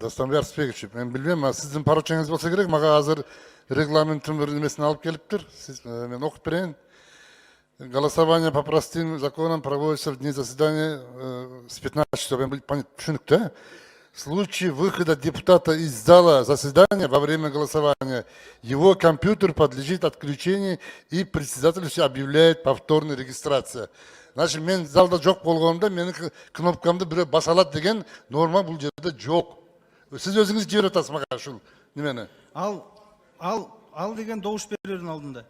Дастан Арыспекович, мен билбейм, сиздин поручениңиз болса керек, мага азыр регламенттин бир немесин алып келиптир. Мен окуп берейин. Голосование по простым законам проводится в дни заседания с 15 часов. Түшүнүк да? В случае выхода депутата из зала заседания во время голосования, его компьютер подлежит отключению и председатель объявляет повторная регистрация. Значит, мен залда жоқ болгонда менин кнопкамды бирөө баса алат деген норма бул жерде жок. Сиз өзүңүз жиберип атасыз мага ушул немени. Ал деген добуш берүүнүн алдында.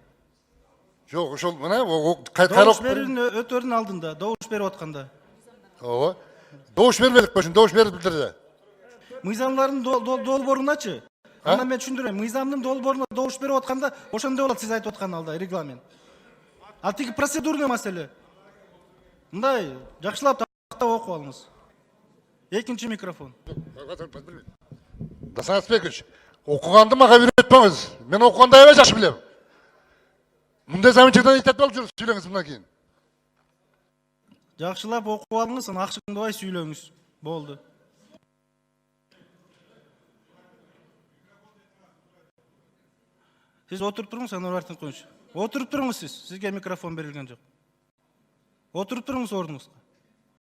Жок, ошол мына Добуш берүүнүн өтөрүнүн алдында, добуш берип атканда. Ооба. Добуш бербедик башын, добуш берип билдирди. Мыйзамдардын долбооруначы. Анда мен түшүндүрөм. Мыйзамдын долбооруна добуш берип атканда, ошондой болот сиз айтып аткан алда регламент. Ал тиги процедурный маселе. Мындай жакшылап тактап окуп алыңыз. Экинчи микрофон. Дастан Арыспекович, окуганды мага үйрөтпөңүз. Мен окуганды аябай жакшы билем. Мындай заманчадан айтып алып жүрүңүз, сүйлөңүз мындан кийин. Жакшылап окуп алыңыз, аны акчыңдабай сүйлөңүз. Болду. Сиз отуруп туруңуз, Анвар Артынкулович. Отуруп туруңуз сиз. Сизге микрофон берилген жок. Отуруп туруңуз ордуңузга.